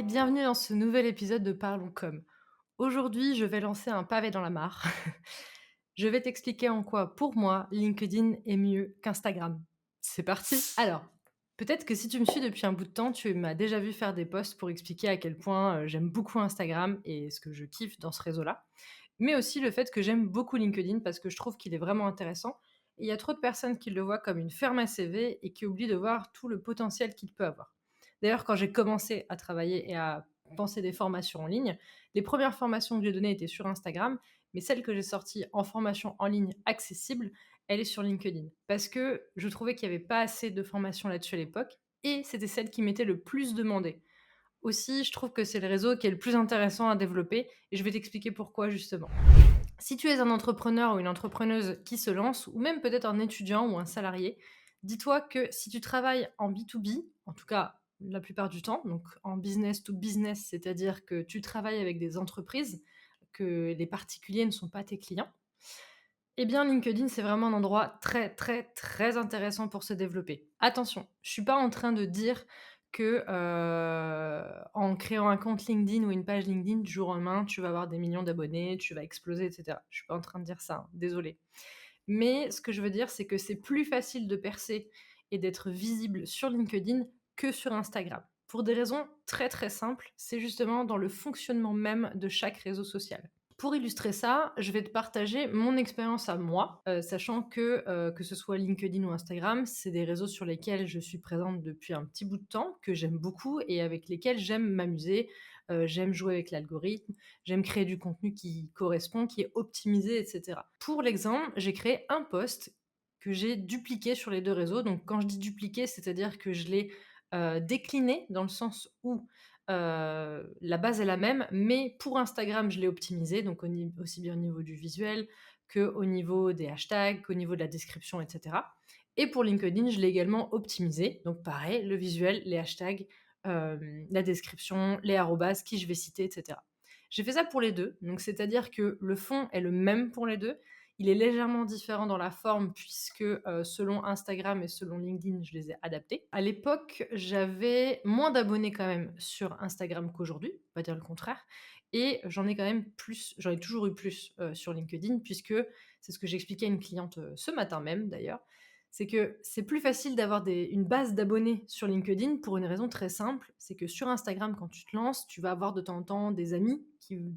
et bienvenue dans ce nouvel épisode de Parlons Com. Aujourd'hui, je vais lancer un pavé dans la mare. Je vais t'expliquer en quoi, pour moi, LinkedIn est mieux qu'Instagram. C'est parti. Alors, peut-être que si tu me suis depuis un bout de temps, tu m'as déjà vu faire des posts pour expliquer à quel point j'aime beaucoup Instagram et ce que je kiffe dans ce réseau-là. Mais aussi le fait que j'aime beaucoup LinkedIn parce que je trouve qu'il est vraiment intéressant. Et il y a trop de personnes qui le voient comme une ferme à CV et qui oublient de voir tout le potentiel qu'il peut avoir. D'ailleurs, quand j'ai commencé à travailler et à penser des formations en ligne, les premières formations que j'ai données étaient sur Instagram, mais celle que j'ai sortie en formation en ligne accessible, elle est sur LinkedIn. Parce que je trouvais qu'il n'y avait pas assez de formations là-dessus à l'époque, et c'était celle qui m'était le plus demandée. Aussi, je trouve que c'est le réseau qui est le plus intéressant à développer, et je vais t'expliquer pourquoi justement. Si tu es un entrepreneur ou une entrepreneuse qui se lance, ou même peut-être un étudiant ou un salarié, dis-toi que si tu travailles en B2B, en tout cas la plupart du temps, donc en business to business, c'est-à-dire que tu travailles avec des entreprises, que les particuliers ne sont pas tes clients, eh bien LinkedIn, c'est vraiment un endroit très très très intéressant pour se développer. Attention, je suis pas en train de dire que, en créant un compte LinkedIn ou une page LinkedIn, du jour au lendemain, tu vas avoir des millions d'abonnés, tu vas exploser et cetera. Je suis pas en train de dire ça, hein, désolée. Mais ce que je veux dire, c'est que c'est plus facile de percer et d'être visible sur LinkedIn que sur Instagram. Pour des raisons très très simples, c'est justement dans le fonctionnement même de chaque réseau social. Pour illustrer ça, je vais te partager mon expérience à moi, sachant que ce soit LinkedIn ou Instagram, c'est des réseaux sur lesquels je suis présente depuis un petit bout de temps, que j'aime beaucoup et avec lesquels j'aime m'amuser. J'aime jouer avec l'algorithme, j'aime créer du contenu qui correspond, qui est optimisé, et cetera. Pour l'exemple, j'ai créé un post que j'ai dupliqué sur les 2 réseaux. Donc quand je dis dupliqué, c'est-à-dire que je l'ai, décliné dans le sens où la base est la même, mais pour Instagram, je l'ai optimisé, donc aussi bien au niveau du visuel qu'au niveau des hashtags, qu'au niveau de la description, et cetera. Et pour LinkedIn, je l'ai également optimisé, donc pareil, le visuel, les hashtags, la description, les arrobas, qui je vais citer, et cetera. J'ai fait ça pour les 2, donc c'est-à-dire que le fond est le même pour les 2. Il est légèrement différent dans la forme puisque, selon Instagram et selon LinkedIn, je les ai adaptés. À l'époque, j'avais moins d'abonnés quand même sur Instagram qu'aujourd'hui, on va dire le contraire, et j'en ai toujours eu plus, sur LinkedIn puisque c'est ce que j'expliquais à une cliente, ce matin même d'ailleurs, c'est que c'est plus facile d'avoir une base d'abonnés sur LinkedIn pour une raison très simple, c'est que sur Instagram, quand tu te lances, tu vas avoir de temps en temps des amis,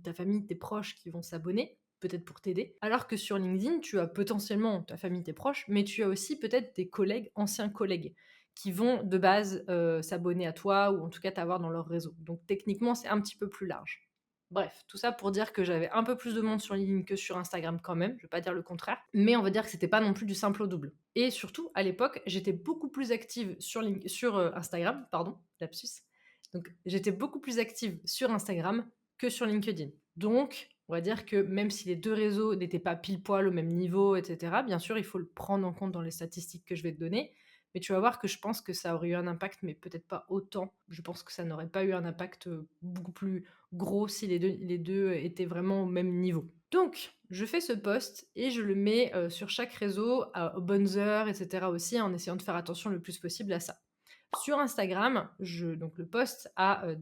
ta famille, tes proches qui vont s'abonner, peut-être pour t'aider. Alors que sur LinkedIn, tu as potentiellement ta famille, tes proches, mais tu as aussi peut-être des collègues, anciens collègues, qui vont de base s'abonner à toi ou en tout cas t'avoir dans leur réseau. Donc techniquement, c'est un petit peu plus large. Bref, tout ça pour dire que j'avais un peu plus de monde sur LinkedIn que sur Instagram quand même, je vais pas dire le contraire, mais on va dire que c'était pas non plus du simple au double. Et surtout, à l'époque, j'étais beaucoup plus active sur Instagram, pardon, lapsus. Donc j'étais beaucoup plus active sur Instagram que sur LinkedIn. Donc, on va dire que même si les 2 réseaux n'étaient pas pile poil au même niveau, et cetera, bien sûr, il faut le prendre en compte dans les statistiques que je vais te donner, mais tu vas voir que je pense que ça aurait eu un impact, mais peut-être pas autant. Je pense que ça n'aurait pas eu un impact, beaucoup plus gros si les deux étaient vraiment au même niveau. Donc, je fais ce post et je le mets, sur chaque réseau aux bonnes heures et cetera aussi, en essayant de faire attention le plus possible à ça. Sur Instagram, donc le post a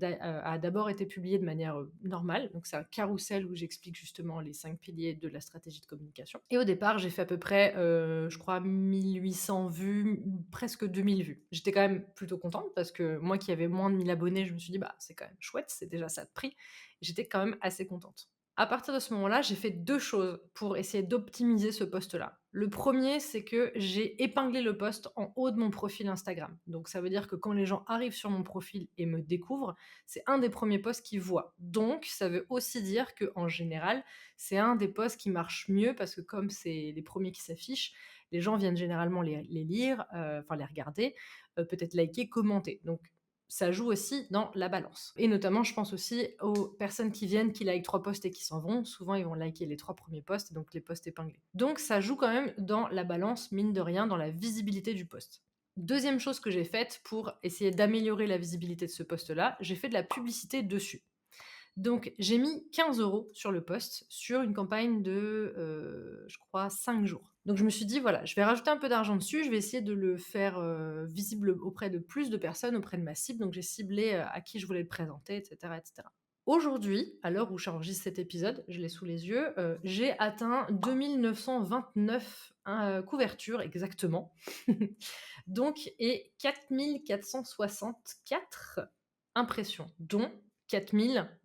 d'abord été publié de manière normale. Donc, c'est un carrousel où j'explique justement les 5 piliers de la stratégie de communication. Et au départ, j'ai fait à peu près, je crois, 1800 vues, presque 2000 vues. J'étais quand même plutôt contente parce que moi qui avais moins de 1000 abonnés, je me suis dit, bah, c'est quand même chouette, c'est déjà ça de prix. J'étais quand même assez contente. À partir de ce moment-là, j'ai fait 2 choses pour essayer d'optimiser ce post-là. Le premier, c'est que j'ai épinglé le post en haut de mon profil Instagram. Donc ça veut dire que quand les gens arrivent sur mon profil et me découvrent, c'est un des premiers posts qu'ils voient. Donc ça veut aussi dire qu'en général, c'est un des posts qui marche mieux parce que comme c'est les premiers qui s'affichent, les gens viennent généralement les lire, enfin les regarder, peut-être liker, commenter. Donc ça joue aussi dans la balance. Et notamment, je pense aussi aux personnes qui viennent, qui likent 3 posts et qui s'en vont. Souvent, ils vont liker les 3 premiers posts, donc les posts épinglés. Donc ça joue quand même dans la balance, mine de rien, dans la visibilité du post. Deuxième chose que j'ai faite pour essayer d'améliorer la visibilité de ce post-là, j'ai fait de la publicité dessus. Donc j'ai mis 15 € sur le post, sur une campagne de, je crois 5 jours. Donc je me suis dit: «Voilà, je vais rajouter un peu d'argent dessus, je vais essayer de le faire, visible auprès de plus de personnes, auprès de ma cible». Donc j'ai ciblé, à qui je voulais le présenter et cetera et cetera. Aujourd'hui, à l'heure où j'enregistre cet épisode, je l'ai sous les yeux, j'ai atteint 2 929 couvertures exactement. Donc et 4 464 impressions, dont 4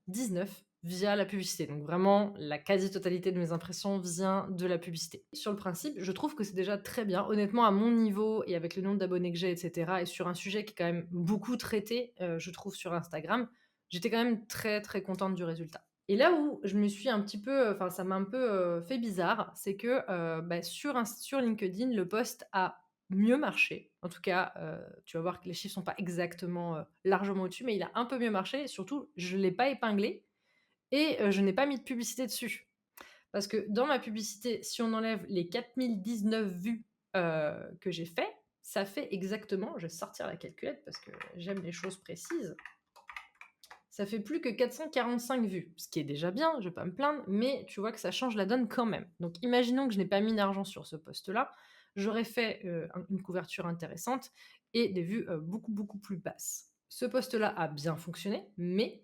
019 via la publicité. Donc vraiment, la quasi-totalité de mes impressions vient de la publicité. Sur le principe, je trouve que c'est déjà très bien. Honnêtement, à mon niveau et avec le nombre d'abonnés que j'ai, et cetera, et sur un sujet qui est quand même beaucoup traité, je trouve, sur Instagram, j'étais quand même très, très contente du résultat. Et là où je me suis un petit peu, enfin, ça m'a un peu, fait bizarre, c'est que, sur LinkedIn, le post a mieux marché. En tout cas, tu vas voir que les chiffres sont pas exactement, largement au-dessus, mais il a un peu mieux marché et surtout, je l'ai pas épinglé et je n'ai pas mis de publicité dessus. Parce que dans ma publicité, si on enlève les 4 019 vues, que j'ai fait, ça fait exactement, je vais sortir la calculette parce que j'aime les choses précises, ça fait plus que 445 vues, ce qui est déjà bien, je vais pas me plaindre, mais tu vois que ça change la donne quand même. Donc imaginons que je n'ai pas mis d'argent sur ce post-là, j'aurais fait une couverture intéressante et des vues beaucoup beaucoup plus basses. Ce post-là a bien fonctionné, mais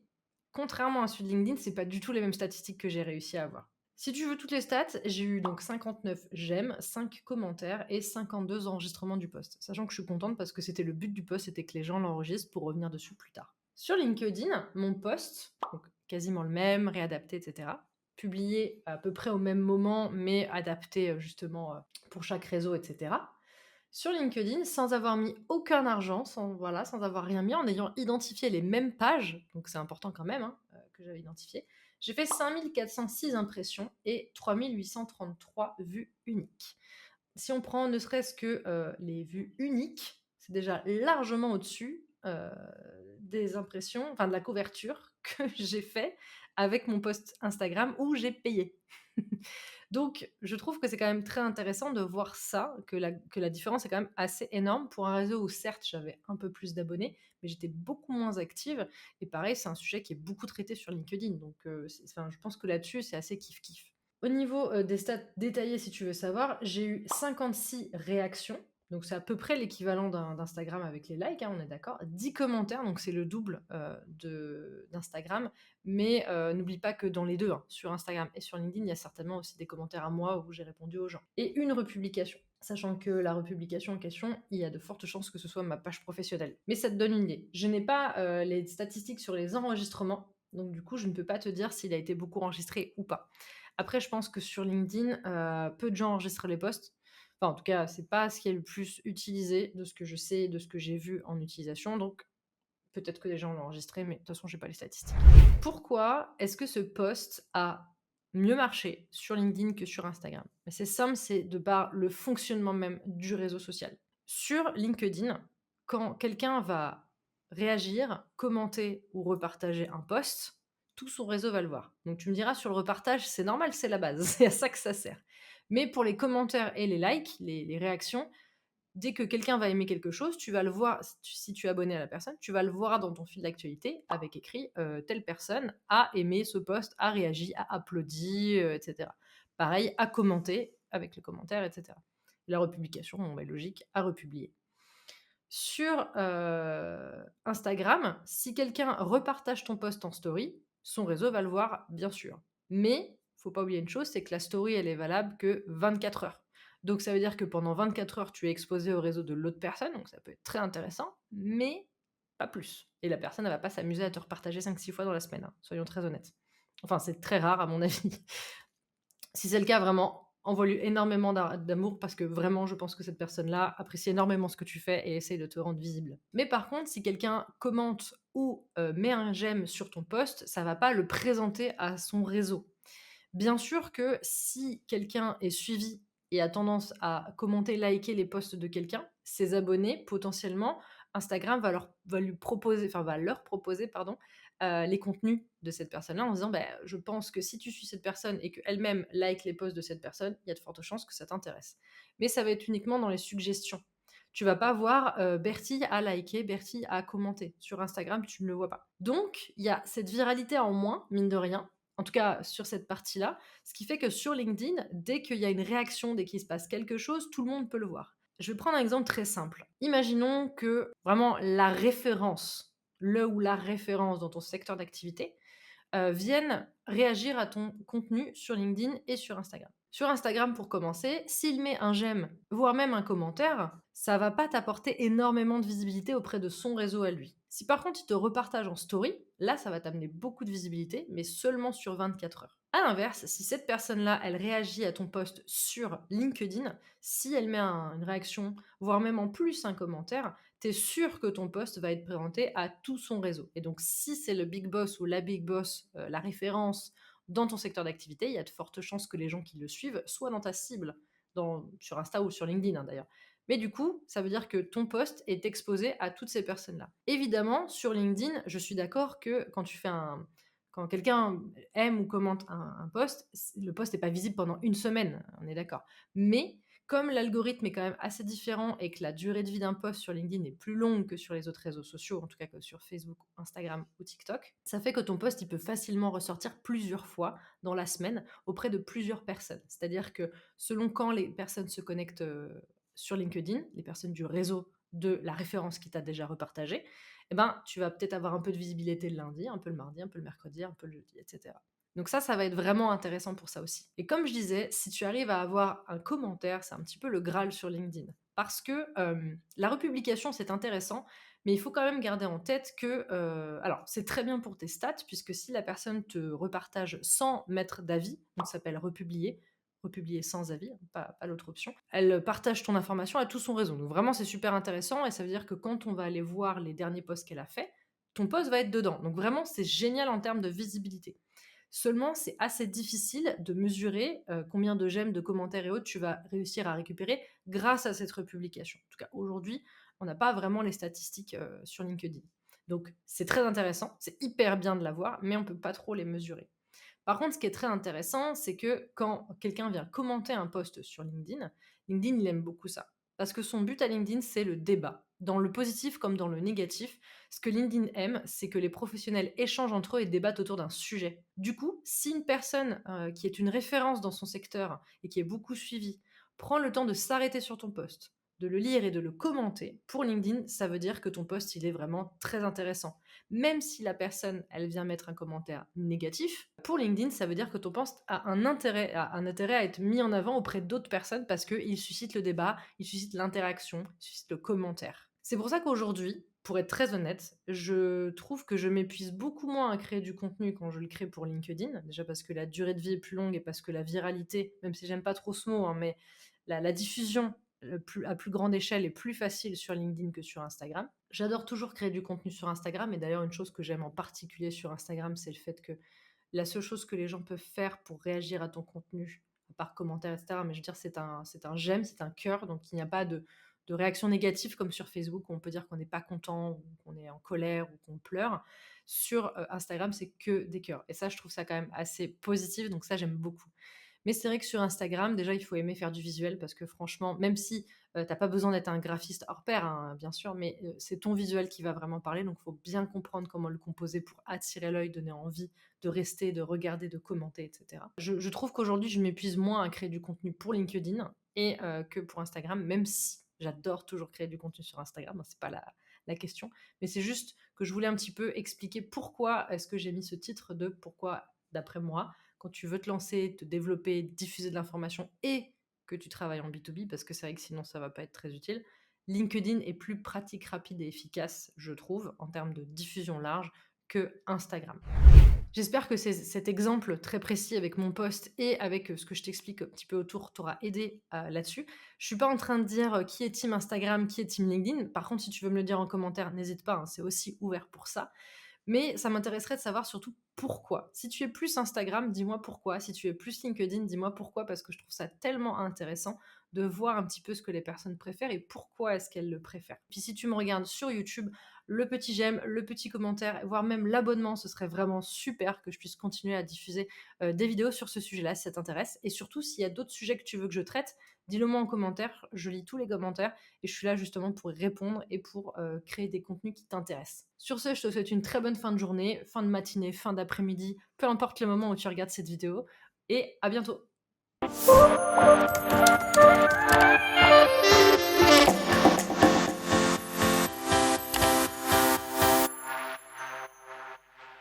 contrairement à celui de LinkedIn, c'est pas du tout les mêmes statistiques que j'ai réussi à avoir. Si tu veux toutes les stats, j'ai eu donc 59 j'aime, 5 commentaires et 52 enregistrements du post. Sachant que je suis contente parce que c'était le but du post, c'était que les gens l'enregistrent pour revenir dessus plus tard. Sur LinkedIn, mon post, donc quasiment le même, réadapté, etc., publié à peu près au même moment, mais adapté justement pour chaque réseau, etc. Sur LinkedIn, sans avoir mis aucun argent, sans avoir rien mis, en ayant identifié les mêmes pages, donc c'est important quand même que j'avais identifié, j'ai fait 5406 impressions et 3833 vues uniques. Si on prend ne serait-ce que les vues uniques, c'est déjà largement au-dessus des impressions, enfin de la couverture que j'ai fait avec mon post Instagram où j'ai payé. Donc, je trouve que c'est quand même très intéressant de voir ça, que la différence est quand même assez énorme pour un réseau où certes j'avais un peu plus d'abonnés, mais j'étais beaucoup moins active. Et pareil, c'est un sujet qui est beaucoup traité sur LinkedIn. Donc, enfin, je pense que là-dessus, c'est assez kiff-kiff. Au niveau des stats détaillées, si tu veux savoir, j'ai eu 56 réactions. Donc c'est à peu près l'équivalent d'Instagram avec les likes, on est d'accord. 10 commentaires, donc c'est le double d'Instagram. Mais n'oublie pas que dans les deux, sur Instagram et sur LinkedIn, il y a certainement aussi des commentaires à moi où j'ai répondu aux gens. Et une republication. Sachant que la republication en question, il y a de fortes chances que ce soit ma page professionnelle. Mais ça te donne une idée. Je n'ai pas les statistiques sur les enregistrements, donc du coup, je ne peux pas te dire s'il a été beaucoup enregistré ou pas. Après, je pense que sur LinkedIn, peu de gens enregistrent les posts. Enfin, en tout cas, c'est pas ce qui est le plus utilisé de ce que je sais, de ce que j'ai vu en utilisation. Donc, peut-être que des gens l'ont enregistré, mais de toute façon, j'ai pas les statistiques. Pourquoi est-ce que ce post a mieux marché sur LinkedIn que sur Instagram? C'est simple, c'est de par le fonctionnement même du réseau social. Sur LinkedIn, quand quelqu'un va réagir, commenter ou repartager un post, tout son réseau va le voir. Donc tu me diras sur le repartage, c'est normal, c'est la base, c'est à ça que ça sert. Mais pour les commentaires et les likes, les réactions, dès que quelqu'un va aimer quelque chose, tu vas le voir, si tu es abonné à la personne, tu vas le voir dans ton fil d'actualité avec écrit telle personne a aimé ce post, a réagi, a applaudi, etc. Pareil, a commenté avec le commentaire, etc. La republication, bon, logique, a republié. Sur Instagram, si quelqu'un repartage ton post en story, son réseau va le voir, bien sûr. Mais, faut pas oublier une chose, c'est que la story, elle est valable que 24 heures. Donc ça veut dire que pendant 24 heures, tu es exposé au réseau de l'autre personne, donc ça peut être très intéressant, mais pas plus. Et la personne, elle va pas s'amuser à te repartager 5-6 fois dans la semaine, soyons très honnêtes. Enfin, c'est très rare à mon avis. Si c'est le cas, vraiment, envoie-lui énormément d'amour parce que vraiment, je pense que cette personne-là apprécie énormément ce que tu fais et essaye de te rendre visible. Mais par contre, si quelqu'un commente ou met un j'aime sur ton post, ça va pas le présenter à son réseau. Bien sûr que si quelqu'un est suivi et a tendance à commenter, liker les posts de quelqu'un, ses abonnés, potentiellement, Instagram va leur proposer, pardon, les contenus de cette personne-là en disant bah, je pense que si tu suis cette personne et qu'elle-même like les posts de cette personne, il y a de fortes chances que ça t'intéresse. Mais ça va être uniquement dans les suggestions. Tu vas pas voir, Bertie a liké, Bertie a commenté. Sur Instagram, tu ne le vois pas. Donc il y a cette viralité en moins, mine de rien, en tout cas sur cette partie-là, ce qui fait que sur LinkedIn, dès qu'il y a une réaction, dès qu'il se passe quelque chose, tout le monde peut le voir. Je vais prendre un exemple très simple. Imaginons que vraiment la référence, le ou la référence dans ton secteur d'activité, viennent réagir à ton contenu sur LinkedIn et sur Instagram. Sur Instagram, pour commencer, s'il met un j'aime, voire même un commentaire, ça va pas t'apporter énormément de visibilité auprès de son réseau à lui. Si par contre il te repartage en story, là ça va t'amener beaucoup de visibilité, mais seulement sur 24 heures. A l'inverse, si cette personne-là, elle réagit à ton post sur LinkedIn, si elle met une réaction, voire même en plus un commentaire, tu es sûr que ton post va être présenté à tout son réseau. Et donc, si c'est le big boss ou la big boss, la référence dans ton secteur d'activité, il y a de fortes chances que les gens qui le suivent soient dans ta cible, sur Insta ou sur LinkedIn, hein, d'ailleurs. Mais du coup, ça veut dire que ton post est exposé à toutes ces personnes-là. Évidemment, sur LinkedIn, je suis d'accord que quand quelqu'un aime ou commente un post, le post n'est pas visible pendant une semaine, on est d'accord. Mais comme l'algorithme est quand même assez différent et que la durée de vie d'un post sur LinkedIn est plus longue que sur les autres réseaux sociaux, en tout cas que sur Facebook, Instagram ou TikTok, ça fait que ton post il peut facilement ressortir plusieurs fois dans la semaine auprès de plusieurs personnes. C'est-à-dire que selon quand les personnes se connectent sur LinkedIn, les personnes du réseau de la référence qui t'a déjà repartagé, eh ben, tu vas peut-être avoir un peu de visibilité le lundi, un peu le mardi, un peu le mercredi, un peu le jeudi, etc. Donc ça va être vraiment intéressant pour ça aussi. Et comme je disais, si tu arrives à avoir un commentaire, c'est un petit peu le Graal sur LinkedIn. Parce que la republication, c'est intéressant, mais il faut quand même garder en tête que, alors, c'est très bien pour tes stats, puisque si la personne te repartage sans mettre d'avis, donc ça s'appelle republier, republier sans avis, hein, pas l'autre option, elle partage ton information à tout son réseau. Donc vraiment, c'est super intéressant, et ça veut dire que quand on va aller voir les derniers posts qu'elle a fait, ton post va être dedans. Donc vraiment, c'est génial en termes de visibilité. Seulement, c'est assez difficile de mesurer combien de j'aime, de commentaires et autres tu vas réussir à récupérer grâce à cette republication. En tout cas, aujourd'hui, on n'a pas vraiment les statistiques sur LinkedIn. Donc, c'est très intéressant, c'est hyper bien de l'avoir, mais on ne peut pas trop les mesurer. Par contre, ce qui est très intéressant, c'est que quand quelqu'un vient commenter un post sur LinkedIn, LinkedIn, il aime beaucoup ça. Parce que son but à LinkedIn, c'est le débat. Dans le positif comme dans le négatif, ce que LinkedIn aime, c'est que les professionnels échangent entre eux et débattent autour d'un sujet. Du coup, si une personne qui est une référence dans son secteur et qui est beaucoup suivie prend le temps de s'arrêter sur ton post, de le lire et de le commenter, pour LinkedIn, ça veut dire que ton post, il est vraiment très intéressant. Même si la personne, elle vient mettre un commentaire négatif, pour LinkedIn, ça veut dire que ton post a un intérêt à être mis en avant auprès d'autres personnes parce qu'il suscite le débat, il suscite l'interaction, il suscite le commentaire. C'est pour ça qu'aujourd'hui, pour être très honnête, je trouve que je m'épuise beaucoup moins à créer du contenu quand je le crée pour LinkedIn. Déjà parce que la durée de vie est plus longue et parce que la viralité, même si j'aime pas trop ce mot, hein, mais la diffusion à plus grande échelle est plus facile sur LinkedIn que sur Instagram. J'adore toujours créer du contenu sur Instagram, et d'ailleurs une chose que j'aime en particulier sur Instagram, c'est le fait que la seule chose que les gens peuvent faire pour réagir à ton contenu, à part commentaire, etc., mais je veux dire, c'est un j'aime, c'est un cœur, donc il n'y a pas de réaction négative comme sur Facebook où on peut dire qu'on n'est pas content, ou qu'on est en colère, ou qu'on pleure. Sur Instagram, c'est que des cœurs. Et ça, je trouve ça quand même assez positif, donc ça, j'aime beaucoup. Mais c'est vrai que sur Instagram, déjà, il faut aimer faire du visuel parce que franchement, même si t'as pas besoin d'être un graphiste hors pair, hein, bien sûr, mais c'est ton visuel qui va vraiment parler. Donc, il faut bien comprendre comment le composer pour attirer l'œil, donner envie de rester, de regarder, de commenter, etc. Je trouve qu'aujourd'hui, je m'épuise moins à créer du contenu pour LinkedIn et que pour Instagram, même si j'adore toujours créer du contenu sur Instagram, hein, c'est pas la question. Mais c'est juste que je voulais un petit peu expliquer pourquoi est-ce que j'ai mis ce titre de pourquoi, d'après moi, quand tu veux te lancer, te développer, diffuser de l'information et que tu travailles en B2B, parce que c'est vrai que sinon ça va pas être très utile, LinkedIn est plus pratique, rapide et efficace, je trouve, en termes de diffusion large que Instagram. J'espère que cet exemple très précis avec mon post et avec ce que je t'explique un petit peu autour t'aura aidé là-dessus. Je suis pas en train de dire qui est team Instagram, qui est team LinkedIn. Par contre, si tu veux me le dire en commentaire, n'hésite pas, hein, c'est aussi ouvert pour ça. Mais ça m'intéresserait de savoir surtout pourquoi. Si tu es plus Instagram, dis-moi pourquoi. Si tu es plus LinkedIn, dis-moi pourquoi, parce que je trouve ça tellement intéressant de voir un petit peu ce que les personnes préfèrent et pourquoi est-ce qu'elles le préfèrent. Puis si tu me regardes sur YouTube, le petit j'aime, le petit commentaire, voire même l'abonnement, ce serait vraiment super que je puisse continuer à diffuser des vidéos sur ce sujet-là si ça t'intéresse. Et surtout, s'il y a d'autres sujets que tu veux que je traite, dis-le moi en commentaire, je lis tous les commentaires et je suis là justement pour y répondre et pour créer des contenus qui t'intéressent. Sur ce, je te souhaite une très bonne fin de journée, fin de matinée, fin d'après-midi, peu importe le moment où tu regardes cette vidéo, et à bientôt.